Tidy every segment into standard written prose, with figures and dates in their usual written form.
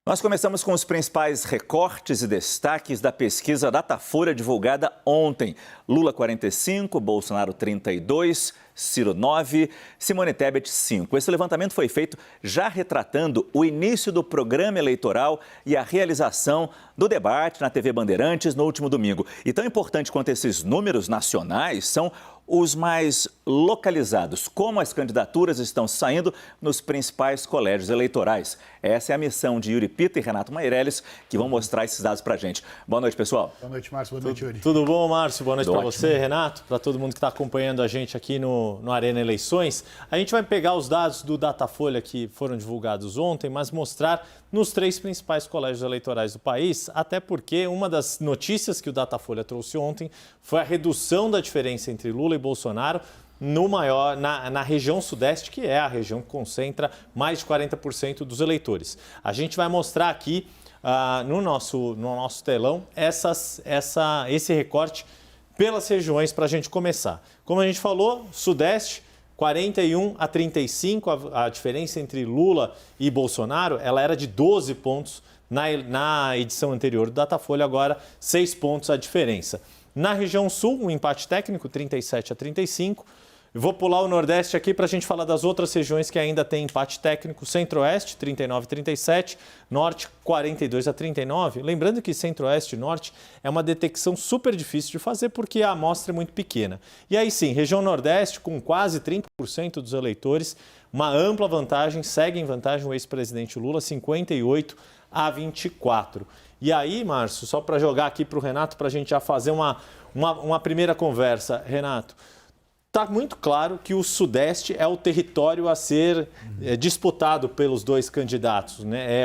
Nós começamos com os principais recortes e destaques da pesquisa Datafolha divulgada ontem. Lula 45, Bolsonaro 32, Ciro 9, Simone Tebet 5. Esse levantamento foi feito já retratando o início do programa eleitoral e a realização do debate na TV Bandeirantes no último domingo. E tão importante quanto esses números nacionais são os mais localizados, como as candidaturas estão saindo nos principais colégios eleitorais. Essa é a missão de Yuri Pita e Renato Meirelles, que vão mostrar esses dados para a gente. Boa noite, pessoal. Boa noite, Márcio. Boa noite, Yuri. Tudo bom, Márcio? Boa noite para você, Renato, para todo mundo que está acompanhando a gente aqui no Arena Eleições. A gente vai pegar os dados do Datafolha que foram divulgados ontem, mas mostrar nos 3 principais colégios eleitorais do país, até porque uma das notícias que o Datafolha trouxe ontem foi a redução da diferença entre Lula e Bolsonaro na região sudeste, que é a região que concentra mais de 40% dos eleitores. A gente vai mostrar aqui no nosso telão esse recorte pelas regiões para a gente começar. Como a gente falou, sudeste, 41-35, a diferença entre Lula e Bolsonaro, ela era de 12 pontos na edição anterior do Datafolha, agora 6 pontos a diferença. Na região sul, um empate técnico, 37-35. Eu vou pular o Nordeste aqui para a gente falar das outras regiões que ainda tem empate técnico. Centro-Oeste, 39-37. Norte, 42-39. Lembrando que Centro-Oeste e Norte é uma detecção super difícil de fazer porque a amostra é muito pequena. E aí sim, região Nordeste, com quase 30% dos eleitores, uma ampla vantagem, segue em vantagem o ex-presidente Lula, 58-24. E aí, Márcio, só para jogar aqui para o Renato, para a gente já fazer uma primeira conversa. Renato, está muito claro que o Sudeste é o território a ser disputado pelos 2 candidatos, né?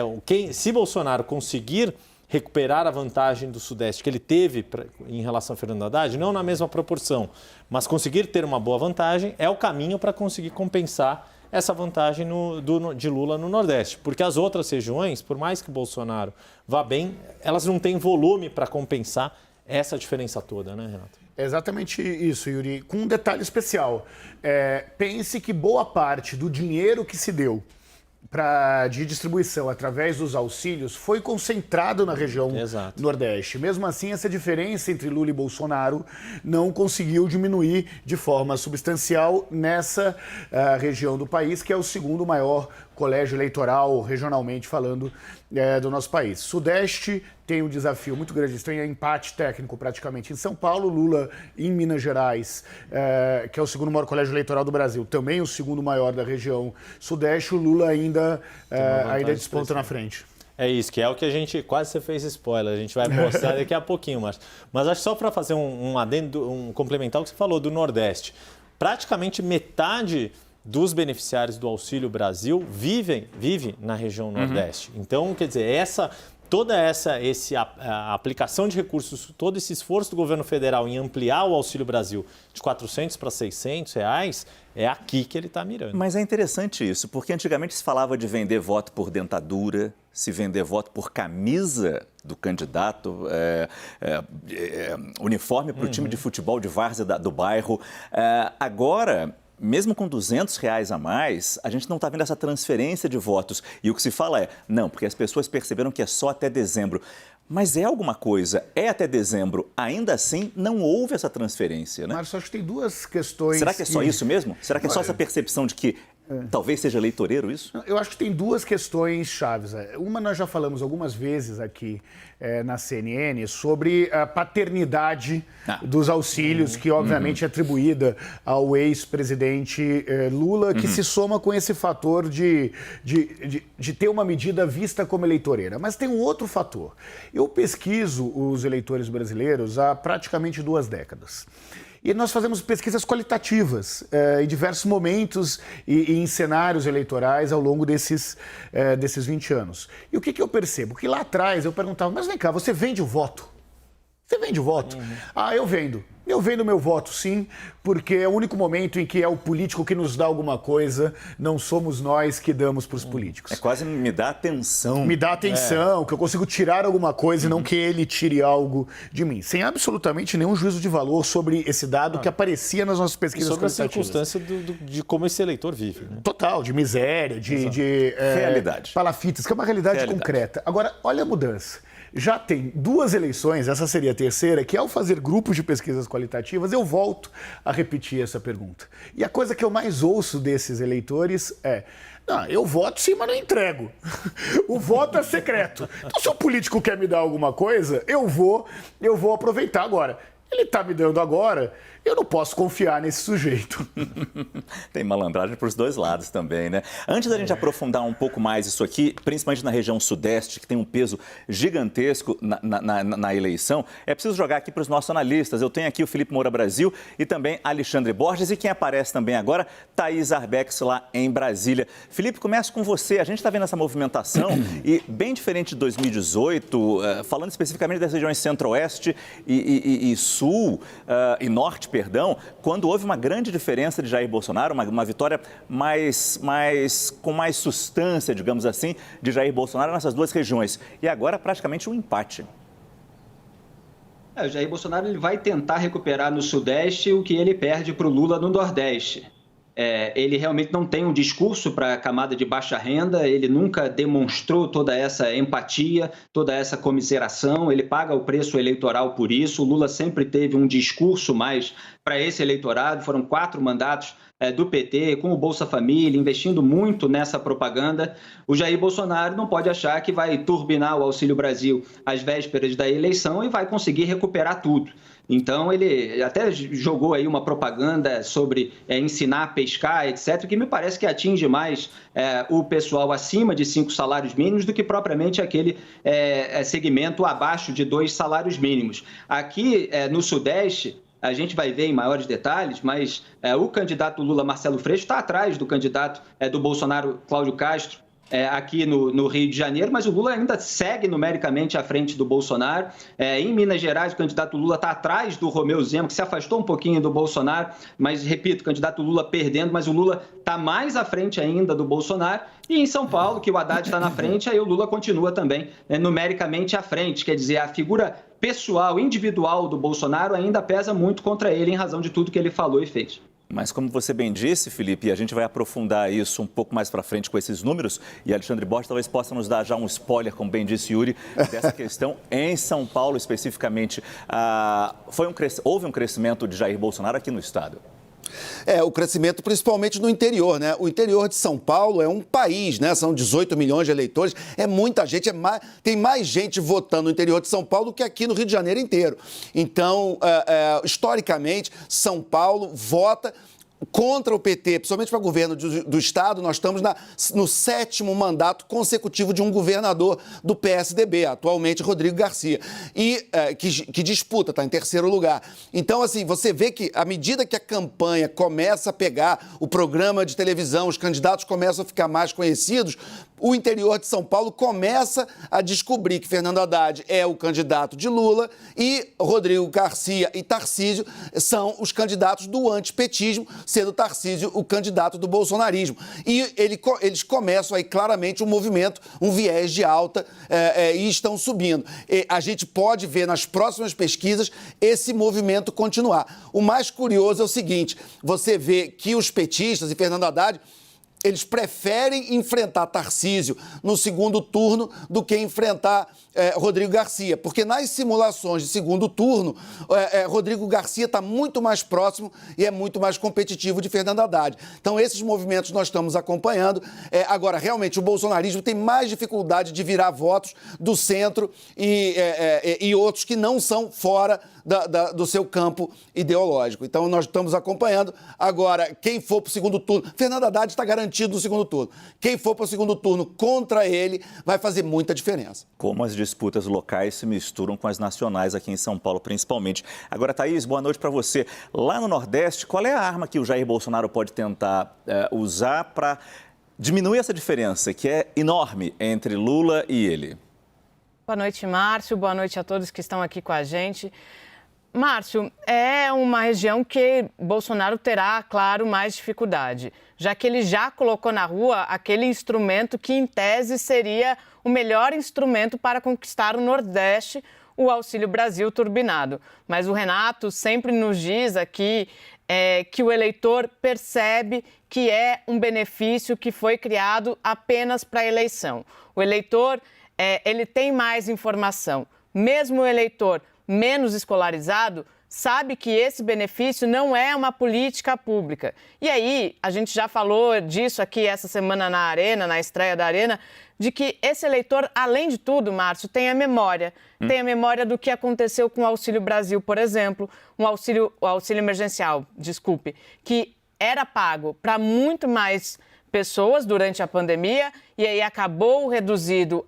Se Bolsonaro conseguir recuperar a vantagem do Sudeste que ele teve em relação a Fernando Haddad, não na mesma proporção, mas conseguir ter uma boa vantagem, é o caminho para conseguir compensar essa vantagem de Lula no Nordeste. Porque as outras regiões, por mais que Bolsonaro vá bem, elas não têm volume para compensar essa diferença toda, né, Renato? É exatamente isso, Yuri. Com um detalhe especial. Pense que boa parte do dinheiro que se deu de distribuição através dos auxílios foi concentrado na região Nordeste. Mesmo assim, essa diferença entre Lula e Bolsonaro não conseguiu diminuir de forma substancial nessa região do país, que é o segundo maior colégio eleitoral, regionalmente falando, do nosso país. Sudeste tem um desafio muito grande, tem empate técnico praticamente em São Paulo, Lula em Minas Gerais, que é o segundo maior colégio eleitoral do Brasil, também o segundo maior da região Sudeste, o Lula ainda desponta na frente. É isso, que é o que a gente, quase você fez spoiler, a gente vai mostrar daqui a pouquinho, Márcio. Mas acho que só para fazer um adendo, complementar o que você falou do Nordeste, praticamente metade dos beneficiários do Auxílio Brasil vive na região Nordeste. Então, quer dizer, toda essa aplicação de recursos, todo esse esforço do governo federal em ampliar o Auxílio Brasil de R$400 para R$600, é aqui que ele está mirando. Mas é interessante isso, porque antigamente se falava de vender voto por dentadura, se vender voto por camisa do candidato, uniforme para o time de futebol de várzea do bairro. Agora, mesmo com R$200 a mais, a gente não está vendo essa transferência de votos. E o que se fala não, porque as pessoas perceberam que é só até dezembro. Mas é alguma coisa, é até dezembro. Ainda assim, não houve essa transferência, né? Márcio, acho que tem 2 questões... Será que é só isso mesmo? Será que é só essa percepção de que talvez seja eleitoreiro isso? Eu acho que tem 2 questões chaves. Uma nós já falamos algumas vezes aqui na CNN sobre a paternidade dos auxílios, que obviamente é atribuída ao ex-presidente Lula, que se soma com esse fator de ter uma medida vista como eleitoreira. Mas tem um outro fator. Eu pesquiso os eleitores brasileiros há praticamente 2 décadas. E nós fazemos pesquisas qualitativas em diversos momentos e em cenários eleitorais ao longo desses 20 anos. E o que eu percebo? Que lá atrás eu perguntava, mas vem cá, você vende o voto? Você vende o voto? Ah, eu vendo. Eu vendo meu voto, sim, porque é o único momento em que é o político que nos dá alguma coisa, não somos nós que damos para os políticos. É quase me dá atenção. Me dá atenção, que eu consigo tirar alguma coisa e não que ele tire algo de mim. Sem absolutamente nenhum juízo de valor sobre esse dado que aparecia nas nossas pesquisas sobre a quantitativas. circunstância de como esse eleitor vive. Né? Total, de miséria, de realidade. palafitas, que é uma realidade concreta. Agora, olha a mudança. Já tem 2 eleições, essa seria a terceira, que ao fazer grupos de pesquisas qualitativas, eu volto a repetir essa pergunta. E a coisa que eu mais ouço desses eleitores é: não, eu voto sim, mas não entrego. O voto é secreto. Então, se o político quer me dar alguma coisa, eu vou aproveitar agora. Ele está me dando agora, eu não posso confiar nesse sujeito. Tem malandragem para os dois lados também, né? Antes da gente aprofundar um pouco mais isso aqui, principalmente na região sudeste, que tem um peso gigantesco na eleição, é preciso jogar aqui para os nossos analistas. Eu tenho aqui o Felipe Moura Brasil e também Alexandre Borges, e quem aparece também agora, Thaís Arbex, lá em Brasília. Felipe, começo com você. A gente está vendo essa movimentação e, bem diferente de 2018, falando especificamente das regiões centro-oeste e sul e norte, perdão, quando houve uma grande diferença de Jair Bolsonaro, uma vitória com mais substância, digamos assim, de Jair Bolsonaro nessas duas regiões. E agora praticamente um empate. O Jair Bolsonaro ele vai tentar recuperar no Sudeste o que ele perde para o Lula no Nordeste. Ele realmente não tem um discurso para a camada de baixa renda, ele nunca demonstrou toda essa empatia, toda essa comiseração, ele paga o preço eleitoral por isso. O Lula sempre teve um discurso mais para esse eleitorado, foram 4 mandatos do PT, com o Bolsa Família, investindo muito nessa propaganda. O Jair Bolsonaro não pode achar que vai turbinar o Auxílio Brasil às vésperas da eleição e vai conseguir recuperar tudo. Então, ele até jogou aí uma propaganda sobre ensinar a pescar, etc., que me parece que atinge mais o pessoal acima de 5 salários mínimos do que propriamente aquele segmento abaixo de 2 salários mínimos. Aqui no Sudeste, a gente vai ver em maiores detalhes, mas o candidato Lula, Marcelo Freixo, está atrás do candidato do Bolsonaro, Cláudio Castro, aqui no Rio de Janeiro, mas o Lula ainda segue numericamente à frente do Bolsonaro. Em Minas Gerais, o candidato Lula está atrás do Romeu Zema, que se afastou um pouquinho do Bolsonaro, mas, repito, o candidato Lula perdendo, mas o Lula está mais à frente ainda do Bolsonaro. E em São Paulo, que o Haddad está na frente, aí o Lula continua também numericamente à frente, quer dizer, a figura pessoal, individual do Bolsonaro ainda pesa muito contra ele em razão de tudo que ele falou e fez. Mas como você bem disse, Felipe, e a gente vai aprofundar isso um pouco mais para frente com esses números, e Alexandre Borges talvez possa nos dar já um spoiler, como bem disse Yuri, dessa questão em São Paulo especificamente. Houve um crescimento de Jair Bolsonaro aqui no estado. O crescimento principalmente no interior, né? O interior de São Paulo é um país, né? São 18 milhões de eleitores, é muita gente, tem mais gente votando no interior de São Paulo do que aqui no Rio de Janeiro inteiro. Então, historicamente, São Paulo vota contra o PT, principalmente para governo do Estado. Nós estamos no 7º mandato consecutivo de um governador do PSDB, atualmente Rodrigo Garcia, e que disputa, está em 3º lugar. Então, assim, você vê que à medida que a campanha começa a pegar o programa de televisão, os candidatos começam a ficar mais conhecidos, o interior de São Paulo começa a descobrir que Fernando Haddad é o candidato de Lula e Rodrigo Garcia e Tarcísio são os candidatos do antipetismo, sendo Tarcísio o candidato do bolsonarismo. E eles começam aí claramente um movimento, um viés de alta e estão subindo. A gente pode ver nas próximas pesquisas esse movimento continuar. O mais curioso é o seguinte, você vê que os petistas e Fernando Haddad, eles preferem enfrentar Tarcísio no 2º turno do que enfrentar Rodrigo Garcia, porque nas simulações de 2º turno, Rodrigo Garcia está muito mais próximo e é muito mais competitivo de Fernando Haddad. Então, esses movimentos nós estamos acompanhando. Agora, realmente, o bolsonarismo tem mais dificuldade de virar votos do centro e outros que não são fora do seu campo ideológico. Então, nós estamos acompanhando. Agora, quem for para o 2º turno, Fernando Haddad está garantido no 2º turno. Quem for para o 2º turno contra ele vai fazer muita diferença. Como as disputas locais se misturam com as nacionais aqui em São Paulo, principalmente. Agora, Thaís, boa noite para você. Lá no Nordeste, qual é a arma que o Jair Bolsonaro pode tentar usar para diminuir essa diferença, que é enorme entre Lula e ele? Boa noite, Márcio. Boa noite a todos que estão aqui com a gente. Márcio, é uma região que Bolsonaro terá, claro, mais dificuldade, já que ele já colocou na rua aquele instrumento que, em tese, seria o melhor instrumento para conquistar o Nordeste, o Auxílio Brasil turbinado. Mas o Renato sempre nos diz aqui que o eleitor percebe que é um benefício que foi criado apenas para a eleição. O eleitor, ele tem mais informação. Mesmo o eleitor menos escolarizado sabe que esse benefício não é uma política pública. E aí, a gente já falou disso aqui essa semana na Arena, na estreia da Arena, de que esse eleitor, além de tudo, Márcio, tem a memória. Tem a memória do que aconteceu com o Auxílio Brasil, por exemplo, o auxílio emergencial, que era pago para muito mais pessoas durante a pandemia e aí acabou reduzido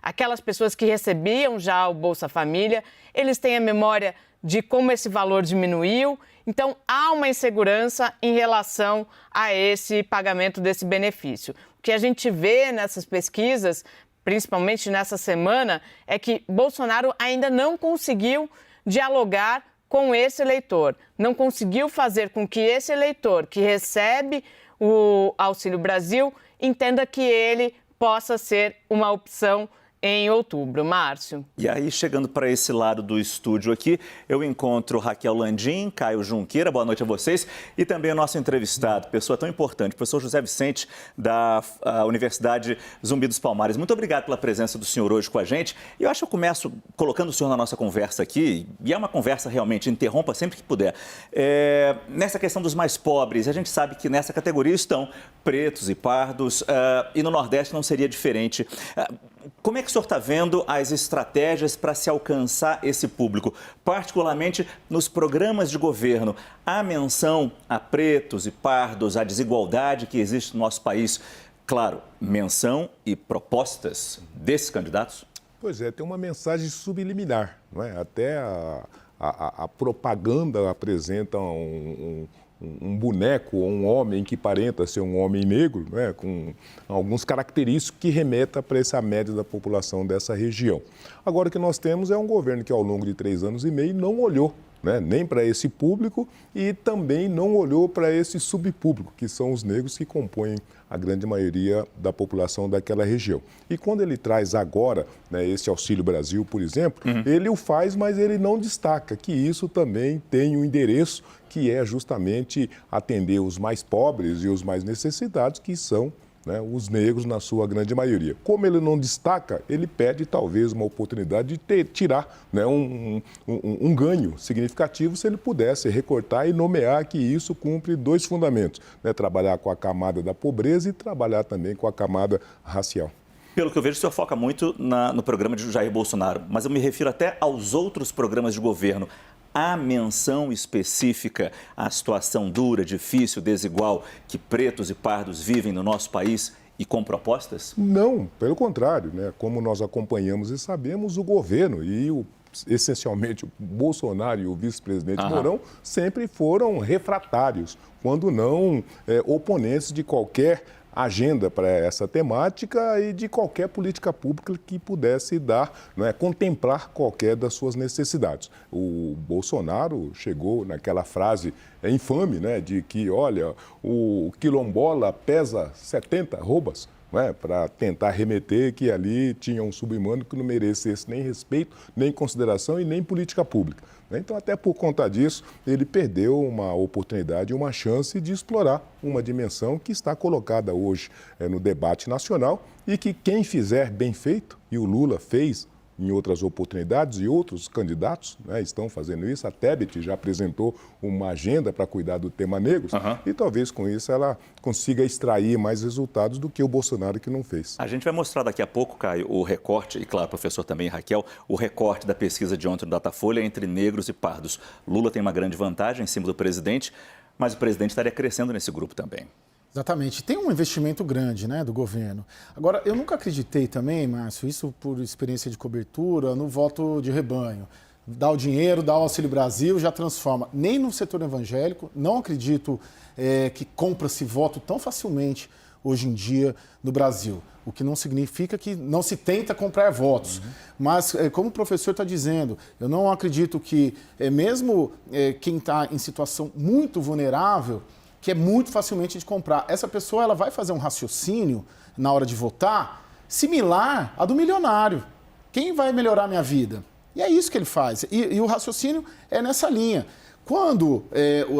aquelas pessoas que recebiam já o Bolsa Família. Eles têm a memória de como esse valor diminuiu. Então, há uma insegurança em relação a esse pagamento desse benefício. O que a gente vê nessas pesquisas, principalmente nessa semana, é que Bolsonaro ainda não conseguiu dialogar com esse eleitor. Não conseguiu fazer com que esse eleitor que recebe o Auxílio Brasil entenda que ele possa ser uma opção em outubro. Márcio. E aí, chegando para esse lado do estúdio aqui, eu encontro Raquel Landim, Caio Junqueira, boa noite a vocês, e também o nosso entrevistado, pessoa tão importante, o professor José Vicente, da Universidade Zumbi dos Palmares. Muito obrigado pela presença do senhor hoje com a gente. E eu acho que eu começo colocando o senhor na nossa conversa aqui, e é uma conversa realmente, interrompa sempre que puder. Nessa questão dos mais pobres, a gente sabe que nessa categoria estão pretos e pardos, e no Nordeste não seria diferente. Como é que o senhor está vendo as estratégias para se alcançar esse público, particularmente nos programas de governo? Há menção a pretos e pardos, a desigualdade que existe no nosso país? Claro, menção e propostas desses candidatos? Pois é, tem uma mensagem subliminar, não é? Até a propaganda apresenta um boneco ou um homem que aparenta ser um homem negro, né, com alguns característicos que remetam para essa média da população dessa região. Agora, o que nós temos é um governo que, ao longo de 3 anos e meio, não olhou, né, nem para esse público e também não olhou para esse subpúblico, que são os negros que compõem a grande maioria da população daquela região. E quando ele traz agora, né, esse Auxílio Brasil, por exemplo, ele o faz, mas ele não destaca que isso também tem um endereço que é justamente atender os mais pobres e os mais necessitados, que são, né, os negros na sua grande maioria. Como ele não destaca, ele pede talvez uma oportunidade de tirar, né, um ganho significativo se ele pudesse recortar e nomear que isso cumpre 2 fundamentos, né, trabalhar com a camada da pobreza e trabalhar também com a camada racial. Pelo que eu vejo, o senhor foca muito no programa de Jair Bolsonaro, mas eu me refiro até aos outros programas de governo. Há menção específica à situação dura, difícil, desigual que pretos e pardos vivem no nosso país e com propostas? Não, pelo contrário, né? Como nós acompanhamos e sabemos, o governo essencialmente o Bolsonaro e o vice-presidente Mourão sempre foram refratários, quando não oponentes de qualquer agenda para essa temática e de qualquer política pública que pudesse dar, contemplar qualquer das suas necessidades. O Bolsonaro chegou naquela frase infame, né, de que, olha, o quilombola pesa 70 arrobas, para tentar remeter que ali tinha um subhumano que não merecesse nem respeito, nem consideração e nem política pública. Então, até por conta disso, ele perdeu uma oportunidade, uma chance de explorar uma dimensão que está colocada hoje no debate nacional e que quem fizer bem feito, e o Lula fez em outras oportunidades e outros candidatos, estão fazendo isso. A Tebet já apresentou uma agenda para cuidar do tema negros e talvez com isso ela consiga extrair mais resultados do que o Bolsonaro, que não fez. A gente vai mostrar daqui a pouco, Caio, o recorte, e claro, professor também, Raquel, o recorte da pesquisa de ontem do Datafolha entre negros e pardos. Lula tem uma grande vantagem em cima do presidente, mas o presidente estaria crescendo nesse grupo também. Exatamente. Tem um investimento grande, né, do governo. Agora, eu nunca acreditei também, Márcio, isso por experiência de cobertura, no voto de rebanho. Dá o dinheiro, dá o Auxílio Brasil, já transforma. Nem no setor evangélico, não acredito que compra-se voto tão facilmente hoje em dia no Brasil. O que não significa que não se tenta comprar votos. Mas, como o professor está dizendo, eu não acredito que, mesmo quem está em situação muito vulnerável, que é muito facilmente de comprar, essa pessoa ela vai fazer um raciocínio na hora de votar similar à do milionário. Quem vai melhorar a minha vida? E é isso que ele faz. E o raciocínio é nessa linha. Quando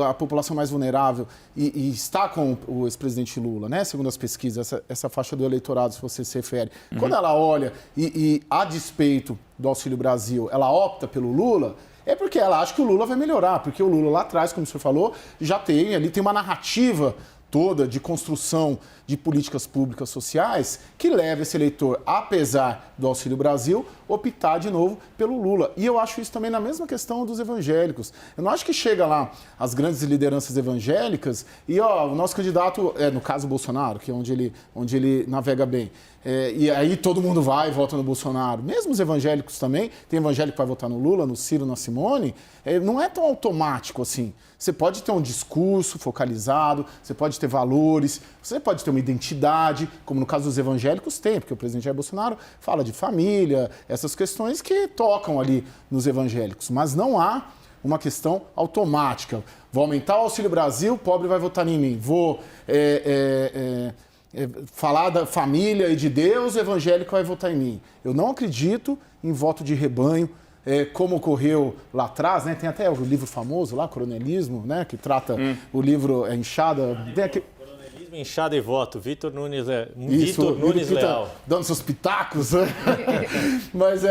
a população mais vulnerável e está com o ex-presidente Lula, né, segundo as pesquisas, essa faixa do eleitorado, se você se refere, quando ela olha e, a despeito do Auxílio Brasil, ela opta pelo Lula, é porque ela acha que o Lula vai melhorar, porque o Lula lá atrás, como o senhor falou, já tem uma narrativa toda de construção de políticas públicas sociais que leva esse eleitor, apesar do Auxílio Brasil, optar de novo pelo Lula. E eu acho isso também na mesma questão dos evangélicos. Eu não acho que chega lá as grandes lideranças evangélicas e, o nosso candidato, no caso o Bolsonaro, que é onde ele navega bem, e aí todo mundo vai e vota no Bolsonaro. Mesmo os evangélicos também, tem evangélico que vai votar no Lula, no Ciro, na Simone, não é tão automático assim. Você pode ter um discurso focalizado, você pode ter valores, você pode ter uma identidade, como no caso dos evangélicos tem, porque o presidente Jair Bolsonaro fala de família, essas questões que tocam ali nos evangélicos. Mas não há uma questão automática. Vou aumentar o Auxílio Brasil, o pobre vai votar em mim. Vou falar da família e de Deus, o evangélico vai votar em mim. Eu não acredito em voto de rebanho, como ocorreu lá atrás, né? Tem até o livro famoso lá, Coronelismo, né? Que trata o livro Inchada. Coronelismo, Inchada e Voto, Vitor Nunes Leal. Dando seus pitacos. Mas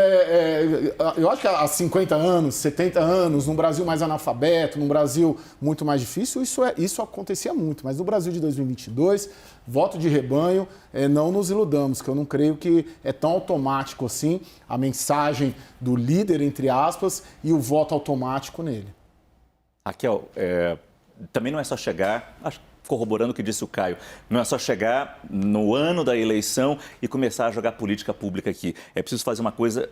eu acho que há 50 anos, 70 anos, num Brasil mais analfabeto, num Brasil muito mais difícil, isso acontecia muito. Mas no Brasil de 2022, voto de rebanho, não nos iludamos, que eu não creio que é tão automático assim a mensagem do líder, entre aspas, e o voto automático nele. Raquel, também não é só chegar, corroborando o que disse o Caio, não é só chegar no ano da eleição e começar a jogar política pública aqui. É preciso fazer uma coisa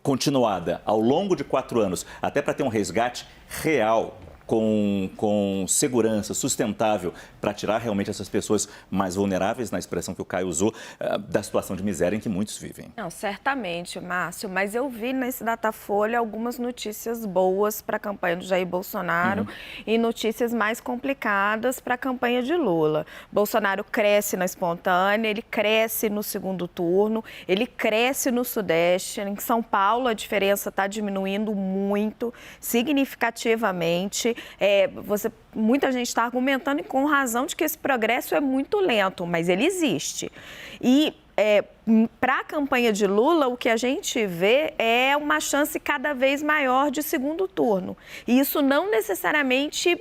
continuada, ao longo de 4 anos, até para ter um resgate real, com segurança, sustentável, para tirar realmente essas pessoas mais vulneráveis, na expressão que o Caio usou, da situação de miséria em que muitos vivem. Não, certamente, Márcio, mas eu vi nesse Datafolha algumas notícias boas para a campanha do Jair Bolsonaro e notícias mais complicadas para a campanha de Lula. Bolsonaro cresce na espontânea, ele cresce no segundo turno, ele cresce no Sudeste. Em São Paulo, a diferença está diminuindo muito, significativamente. Muita gente está argumentando, e com razão, de que esse progresso é muito lento, mas ele existe. E para a campanha de Lula, o que a gente vê é uma chance cada vez maior de segundo turno. E isso não necessariamente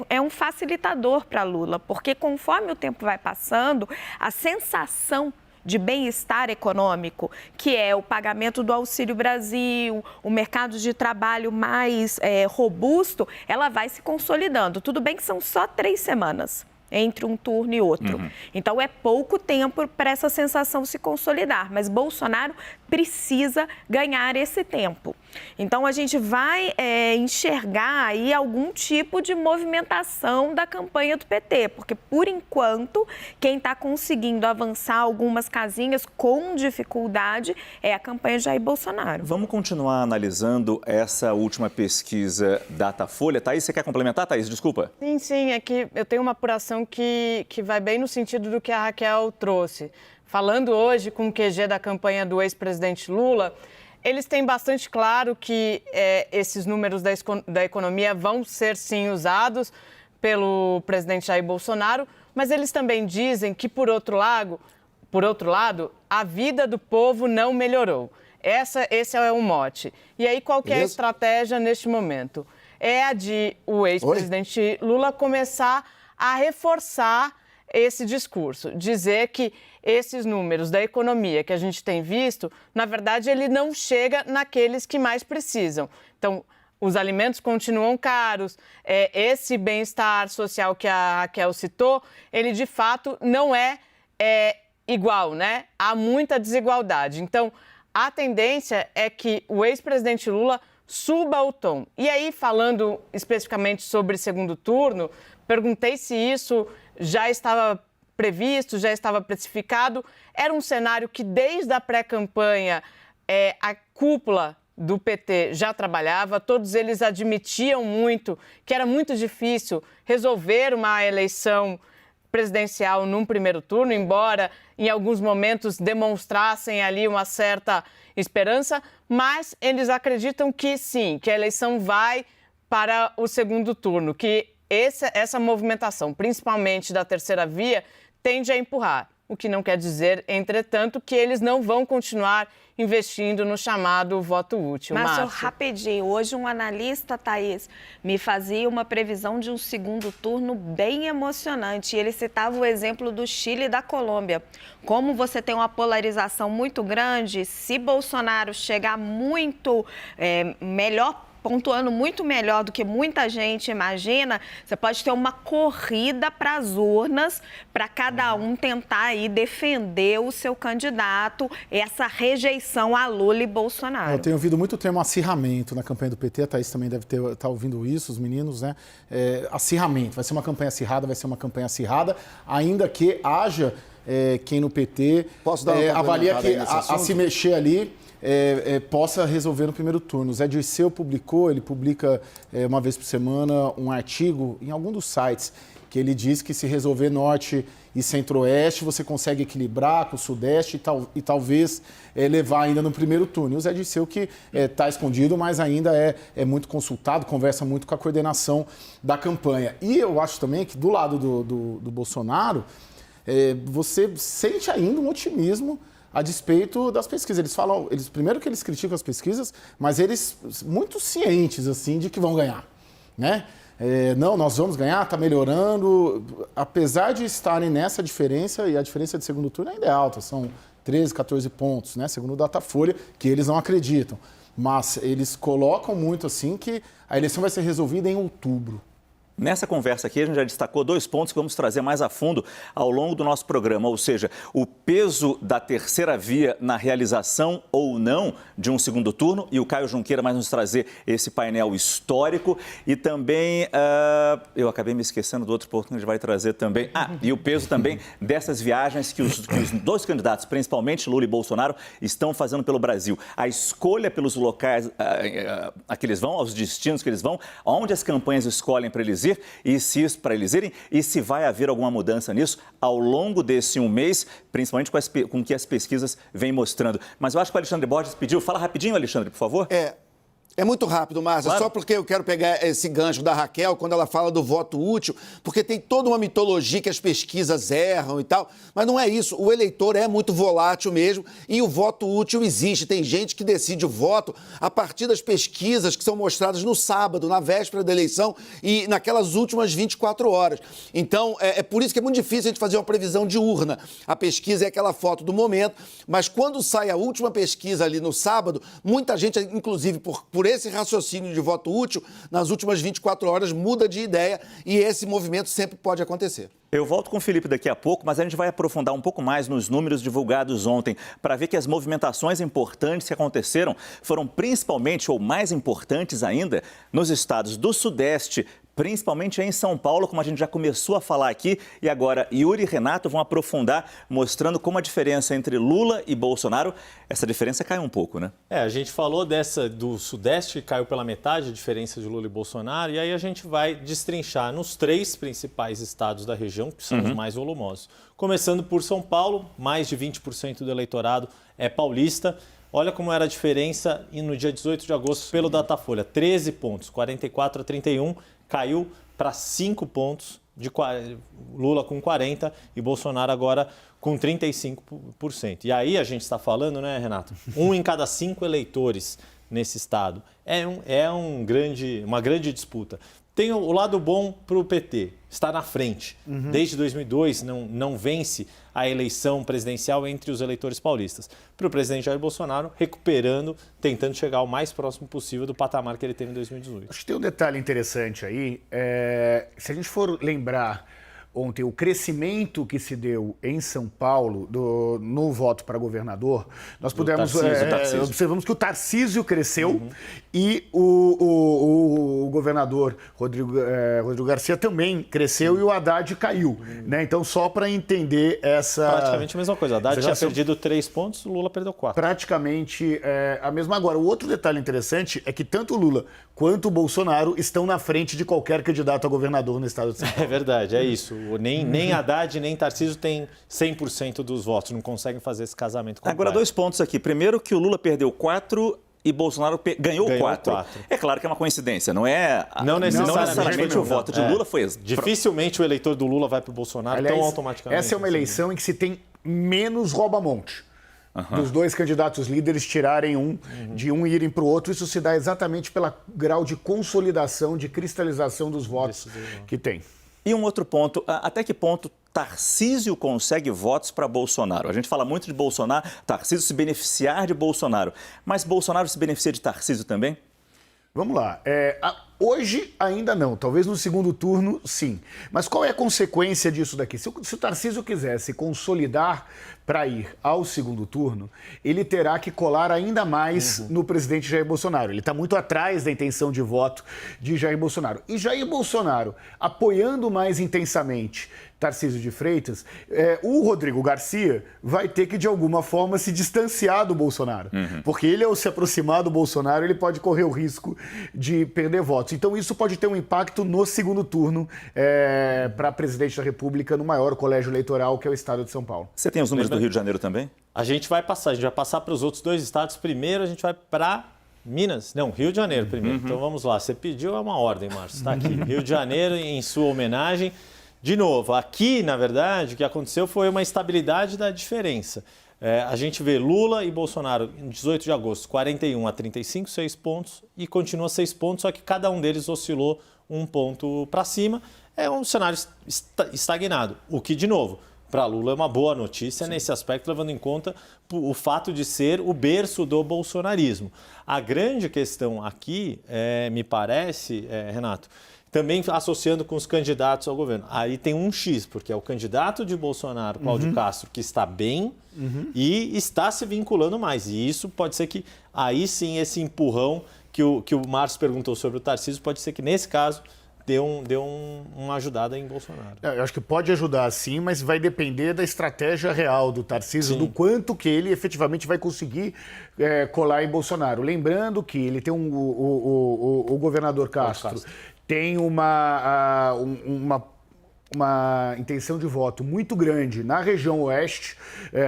é um facilitador para Lula, porque conforme o tempo vai passando, a sensação de bem-estar econômico, que é o pagamento do Auxílio Brasil, o mercado de trabalho mais robusto, ela vai se consolidando. Tudo bem que são só 3 semanas entre um turno e outro. Então, é pouco tempo para essa sensação se consolidar, mas Bolsonaro precisa ganhar esse tempo. Então, a gente vai enxergar aí algum tipo de movimentação da campanha do PT, porque, por enquanto, quem está conseguindo avançar algumas casinhas com dificuldade é a campanha de Jair Bolsonaro. Vamos continuar analisando essa última pesquisa Datafolha. Thaís, você quer complementar, Thaís? Desculpa. Sim, é que eu tenho uma apuração que vai bem no sentido do que a Raquel trouxe. Falando hoje com o QG da campanha do ex-presidente Lula, eles têm bastante claro que esses números da economia vão ser, sim, usados pelo presidente Jair Bolsonaro, mas eles também dizem que, por outro lado, a vida do povo não melhorou. Esse é o mote. E aí, qual que é a estratégia neste momento? É a de o ex-presidente Lula começar a reforçar esse discurso, dizer que esses números da economia que a gente tem visto, na verdade, ele não chega naqueles que mais precisam. Então, os alimentos continuam caros, esse bem-estar social que a Raquel citou, ele de fato não é igual, né? Há muita desigualdade. Então, a tendência é que o ex-presidente Lula suba o tom. E aí, falando especificamente sobre segundo turno, perguntei se isso já estava previsto, já estava precificado. Era um cenário que, desde a pré-campanha, a cúpula do PT já trabalhava, todos eles admitiam muito que era muito difícil resolver uma eleição presidencial num primeiro turno, embora em alguns momentos demonstrassem ali uma certa esperança, mas eles acreditam que sim, que a eleição vai para o segundo turno, que essa movimentação, principalmente da terceira via, tende a empurrar. O que não quer dizer, entretanto, que eles não vão continuar investindo no chamado voto útil. Márcio, rapidinho. Hoje um analista, Thaís, me fazia uma previsão de um segundo turno bem emocionante. E ele citava o exemplo do Chile e da Colômbia. Como você tem uma polarização muito grande, se Bolsonaro chegar muito pontuando muito melhor do que muita gente imagina, você pode ter uma corrida para as urnas, para cada um tentar aí defender o seu candidato, essa rejeição a Lula e Bolsonaro. Eu tenho ouvido muito o termo acirramento na campanha do PT, a Thaís também deve estar ouvindo isso, os meninos, né? Acirramento, vai ser uma campanha acirrada, ainda que haja quem no PT avalia que a se mexer ali possa resolver no primeiro turno. O Zé Dirceu publica uma vez por semana um artigo em algum dos sites que ele diz que se resolver norte e centro-oeste, você consegue equilibrar com o sudeste e talvez levar ainda no primeiro turno. E o Zé Dirceu que está escondido, mas ainda é muito consultado, conversa muito com a coordenação da campanha. E eu acho também que do lado do Bolsonaro, você sente ainda um otimismo a despeito das pesquisas. Primeiro que eles criticam as pesquisas, mas eles muito cientes, assim, de que vão ganhar, né? Não, nós vamos ganhar, está melhorando. Apesar de estarem nessa diferença, e a diferença de segundo turno ainda é alta, são 13, 14 pontos, né? Segundo o Datafolha, que eles não acreditam. Mas eles colocam muito, assim, que a eleição vai ser resolvida em outubro. Nessa conversa aqui, a gente já destacou 2 pontos que vamos trazer mais a fundo ao longo do nosso programa, ou seja, o peso da terceira via na realização ou não de um segundo turno, e o Caio Junqueira vai nos trazer esse painel histórico, e também, eu acabei me esquecendo do outro ponto que a gente vai trazer também, e o peso também dessas viagens que os 2 candidatos, principalmente Lula e Bolsonaro, estão fazendo pelo Brasil. A escolha pelos locais a que eles vão, aos destinos que eles vão, onde as campanhas escolhem para eles irem, e se vai haver alguma mudança nisso ao longo desse um mês, principalmente com o que as pesquisas vêm mostrando. Mas eu acho que o Alexandre Borges pediu. Fala rapidinho, Alexandre, por favor. É muito rápido, Márcia, claro. Só porque eu quero pegar esse gancho da Raquel quando ela fala do voto útil, porque tem toda uma mitologia que as pesquisas erram e tal, mas não é isso. O eleitor é muito volátil mesmo e o voto útil existe. Tem gente que decide o voto a partir das pesquisas que são mostradas no sábado, na véspera da eleição e naquelas últimas 24 horas. Então, é por isso que é muito difícil a gente fazer uma previsão de urna. A pesquisa é aquela foto do momento, mas quando sai a última pesquisa ali no sábado, muita gente, inclusive por esse raciocínio de voto útil, nas últimas 24 horas muda de ideia e esse movimento sempre pode acontecer. Eu volto com o Felipe daqui a pouco, mas a gente vai aprofundar um pouco mais nos números divulgados ontem para ver que as movimentações importantes que aconteceram foram principalmente, ou mais importantes ainda, nos estados do Sudeste, principalmente em São Paulo, como a gente já começou a falar aqui. E agora, Yuri e Renato vão aprofundar, mostrando como a diferença entre Lula e Bolsonaro, essa diferença cai um pouco, né? A gente falou dessa do Sudeste, caiu pela metade a diferença de Lula e Bolsonaro, e aí a gente vai destrinchar nos 3 principais estados da região, que são os mais volumosos. Começando por São Paulo, mais de 20% do eleitorado é paulista. Olha como era a diferença no dia 18 de agosto pelo Datafolha, 13 pontos, 44 a 31, caiu para 5 pontos, de Lula com 40 e Bolsonaro agora com 35%. E aí a gente está falando, né, Renato? 1 em cada 5 eleitores nesse estado. Uma grande disputa. Tem o lado bom para o PT, está na frente. Desde 2002 não vence a eleição presidencial entre os eleitores paulistas. Para o presidente Jair Bolsonaro, recuperando, tentando chegar o mais próximo possível do patamar que ele teve em 2018. Acho que tem um detalhe interessante aí. Se a gente for lembrar ontem o crescimento que se deu em São Paulo no voto para governador, nós pudemos observamos que o Tarcísio cresceu e o governador Rodrigo Garcia também cresceu e o Haddad caiu. Né? Então, só para entender essa... Praticamente a mesma coisa. O Haddad tinha perdido 3 pontos, o Lula perdeu 4. Praticamente a mesma. Agora, o outro detalhe interessante é que tanto o Lula quanto o Bolsonaro estão na frente de qualquer candidato a governador no estado de São Paulo. É verdade, é isso. Nem Haddad, nem Tarcísio tem 100% dos votos, não conseguem fazer esse casamento completo. Agora, 2 pontos aqui. Primeiro, que o Lula perdeu 4 e Bolsonaro ganhou 4. É claro que é uma coincidência, não é? Não necessariamente o voto de Lula foi... Dificilmente o eleitor do Lula vai para o Bolsonaro tão automaticamente. Essa é uma eleição em que se tem menos rouba-monte. Dos 2 candidatos líderes tirarem de um e irem para o outro, isso se dá exatamente pelo grau de consolidação, de cristalização dos votos que tem. E um outro ponto, até que ponto Tarcísio consegue votos para Bolsonaro? A gente fala muito de Bolsonaro, Tarcísio se beneficiar de Bolsonaro, mas Bolsonaro se beneficia de Tarcísio também? Vamos lá. Hoje ainda não, talvez no segundo turno sim. Mas qual é a consequência disso daqui? Se o Tarcísio quiser se consolidar para ir ao segundo turno, ele terá que colar ainda mais no presidente Jair Bolsonaro. Ele está muito atrás da intenção de voto de Jair Bolsonaro. E Jair Bolsonaro apoiando mais intensamente Tarcísio de Freitas, o Rodrigo Garcia vai ter que, de alguma forma, se distanciar do Bolsonaro. Porque ele, ao se aproximar do Bolsonaro, ele pode correr o risco de perder votos. Então, isso pode ter um impacto no segundo turno para presidente da República no maior colégio eleitoral, que é o estado de São Paulo. Você tem os números do Rio de Janeiro também? A gente vai passar para os outros 2 estados. Primeiro, a gente vai para Minas. Não, Rio de Janeiro primeiro. Então, vamos lá. Você pediu uma ordem, Márcio. Está aqui. Rio de Janeiro, em sua homenagem. De novo, aqui, na verdade, o que aconteceu foi uma estabilidade da diferença. A gente vê Lula e Bolsonaro em 18 de agosto, 41 a 35, 6 pontos, e continua 6 pontos, só que cada um deles oscilou 1 ponto para cima. É um cenário estagnado, o que, de novo, para Lula é uma boa notícia nesse aspecto, levando em conta o fato de ser o berço do bolsonarismo. A grande questão aqui, me parece, Renato, também associando com os candidatos ao governo. Aí tem um X, porque é o candidato de Bolsonaro, Cláudio Castro, que está bem e está se vinculando mais. E isso pode ser que, aí sim, esse empurrão que o Márcio perguntou sobre o Tarcísio, pode ser que, nesse caso, dê uma ajudada em Bolsonaro. Eu acho que pode ajudar sim, mas vai depender da estratégia real do Tarcísio, do quanto que ele efetivamente vai conseguir colar em Bolsonaro. Lembrando que ele tem o governador Castro tem uma intenção de voto muito grande na região oeste,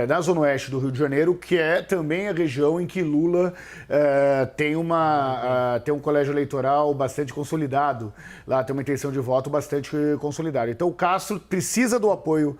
na zona oeste do Rio de Janeiro, que é também a região em que Lula tem um colégio eleitoral bastante consolidado. Lá tem uma intenção de voto bastante consolidada. Então o Castro precisa do apoio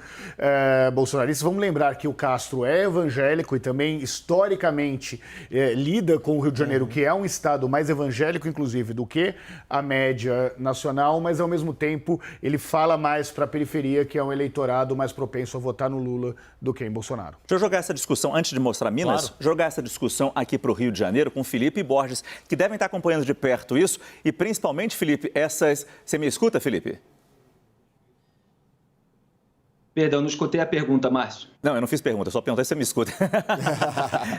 bolsonarista. Vamos lembrar que o Castro é evangélico e também historicamente lida com o Rio de Janeiro, que é um estado mais evangélico, inclusive, do que a média nacional, mas ao mesmo tempo ele fala mais para a periferia, que é um eleitorado mais propenso a votar no Lula do que em Bolsonaro. Deixa eu jogar essa discussão, antes de mostrar Minas, jogar essa discussão aqui para o Rio de Janeiro com Felipe Borges, que devem estar acompanhando de perto isso, e principalmente, Felipe, essas... Você me escuta, Felipe? Perdão, não escutei a pergunta, Márcio. Não, eu não fiz pergunta, só perguntei se você me escuta.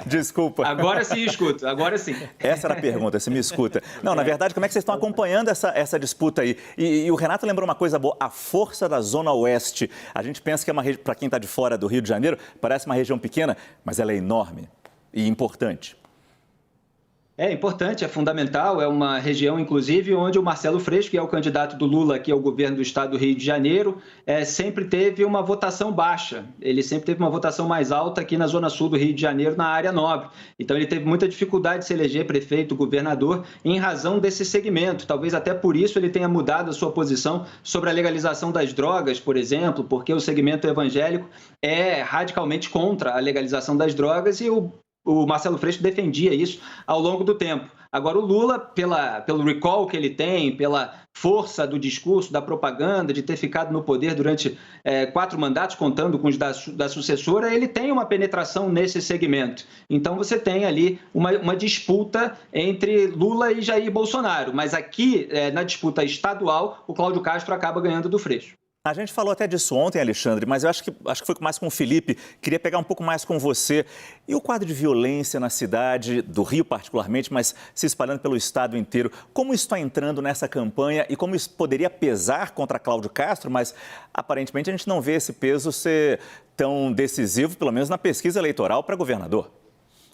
Desculpa. Agora sim escuto, agora sim. Essa era a pergunta, se me escuta. Não, na verdade, como é que vocês estão acompanhando essa disputa aí? E o Renato lembrou uma coisa boa, a força da Zona Oeste. A gente pensa que é uma região, para quem está de fora do Rio de Janeiro, parece uma região pequena, mas ela é enorme e importante. É importante, é fundamental, é uma região, inclusive, onde o Marcelo Freixo, que é o candidato do Lula aqui ao governo do estado do Rio de Janeiro, sempre teve uma votação baixa. Ele sempre teve uma votação mais alta aqui na zona sul do Rio de Janeiro, na área nobre. Então, ele teve muita dificuldade de se eleger prefeito, governador, em razão desse segmento. Talvez até por isso ele tenha mudado a sua posição sobre a legalização das drogas, por exemplo, porque o segmento evangélico é radicalmente contra a legalização das drogas e o Marcelo Freixo defendia isso ao longo do tempo. Agora, o Lula, pelo recall que ele tem, pela força do discurso, da propaganda, de ter ficado no poder durante 4 mandatos, contando com os da sucessora, ele tem uma penetração nesse segmento. Então, você tem ali uma disputa entre Lula e Jair Bolsonaro. Mas aqui, na disputa estadual, o Cláudio Castro acaba ganhando do Freixo. A gente falou até disso ontem, Alexandre, mas eu acho que foi mais com o Felipe. Queria pegar um pouco mais com você. E o quadro de violência na cidade, do Rio particularmente, mas se espalhando pelo estado inteiro. Como isso está entrando nessa campanha e como isso poderia pesar contra Cláudio Castro, mas aparentemente a gente não vê esse peso ser tão decisivo, pelo menos na pesquisa eleitoral para governador.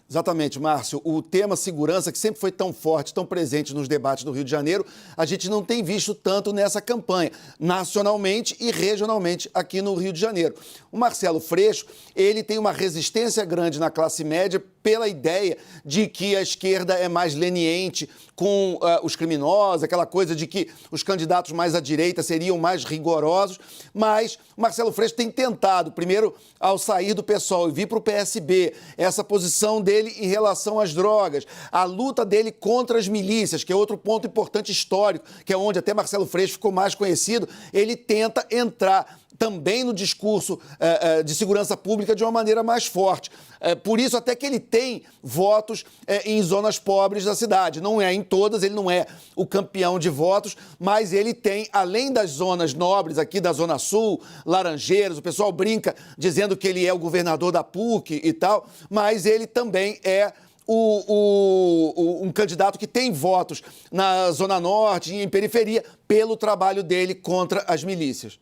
Exatamente, Márcio. O tema segurança, que sempre foi tão forte, tão presente nos debates do Rio de Janeiro, a gente não tem visto tanto nessa campanha, nacionalmente e regionalmente aqui no Rio de Janeiro. O Marcelo Freixo, ele tem uma resistência grande na classe média pela ideia de que a esquerda é mais leniente com os criminosos, aquela coisa de que os candidatos mais à direita seriam mais rigorosos, mas o Marcelo Freixo tem tentado, primeiro, ao sair do PSOL e vir para o PSB, essa posição dele em relação às drogas, a luta dele contra as milícias, que é outro ponto importante histórico, que é onde até Marcelo Freixo ficou mais conhecido, ele tenta entrar também no discurso de segurança pública de uma maneira mais forte. Por isso, até que ele tem votos em zonas pobres da cidade. Não é em todas, ele não é o campeão de votos, mas ele tem, além das zonas nobres aqui da Zona Sul, Laranjeiras, o pessoal brinca dizendo que ele é o governador da PUC e tal, mas ele também é um candidato que tem votos na Zona Norte e em periferia pelo trabalho dele contra as milícias.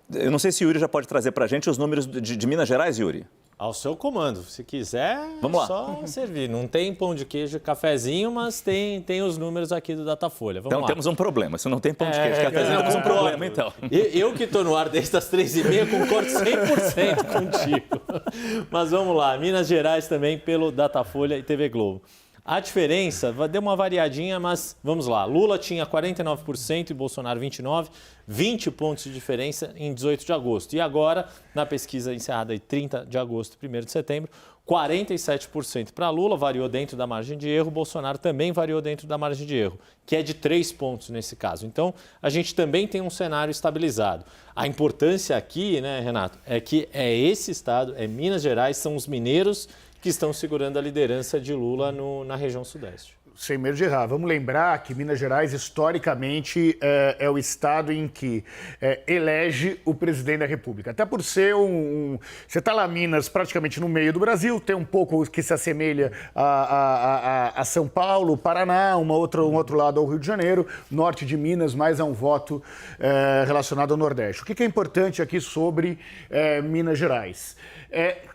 Eu não sei se o Yuri já pode trazer para a gente os números de Minas Gerais, Yuri. Ao seu comando. Se quiser, vamos lá. Só servir. Não tem pão de queijo, cafezinho, mas tem os números aqui do Datafolha. Vamos então lá. Temos um problema. Se não tem pão de queijo, cafezinho, temos um problema, então. Eu que estou no ar desde as 3h30, concordo 100% contigo. Mas vamos lá. Minas Gerais também pelo Datafolha e TV Globo. A diferença deu uma variadinha, mas vamos lá. Lula tinha 49% e Bolsonaro 29%, 20 pontos de diferença em 18 de agosto. E agora, na pesquisa encerrada em 30 de agosto e 1º de setembro, 47% para Lula, variou dentro da margem de erro. Bolsonaro também variou dentro da margem de erro, que é de 3 pontos nesse caso. Então, a gente também tem um cenário estabilizado. A importância aqui, né, Renato, é que é esse estado, é Minas Gerais, são os mineiros que estão segurando a liderança de Lula na região sudeste. Sem medo de errar. Vamos lembrar que Minas Gerais, historicamente, é o estado em que elege o presidente da República. Até por ser Você está lá, Minas, praticamente no meio do Brasil, tem um pouco que se assemelha a São Paulo, Paraná, um outro lado ao Rio de Janeiro, norte de Minas, mais é um voto relacionado ao Nordeste. O que é importante aqui sobre Minas Gerais?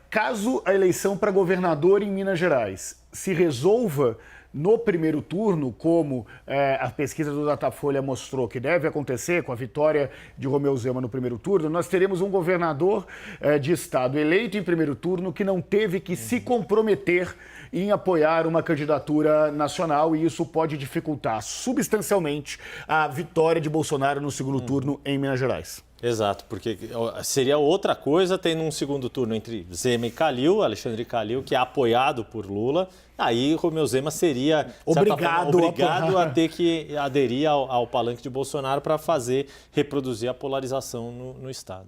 Caso a eleição para governador em Minas Gerais se resolva no primeiro turno, como a pesquisa do Datafolha mostrou que deve acontecer com a vitória de Romeu Zema no primeiro turno, nós teremos um governador de estado eleito em primeiro turno que não teve que se comprometer em apoiar uma candidatura nacional e isso pode dificultar substancialmente a vitória de Bolsonaro no segundo turno em Minas Gerais. Exato, porque seria outra coisa ter um segundo turno entre Zema e Calil, Alexandre Calil, que é apoiado por Lula. Aí Romeu Zema seria obrigado a ter que aderir ao palanque de Bolsonaro para reproduzir a polarização no estado.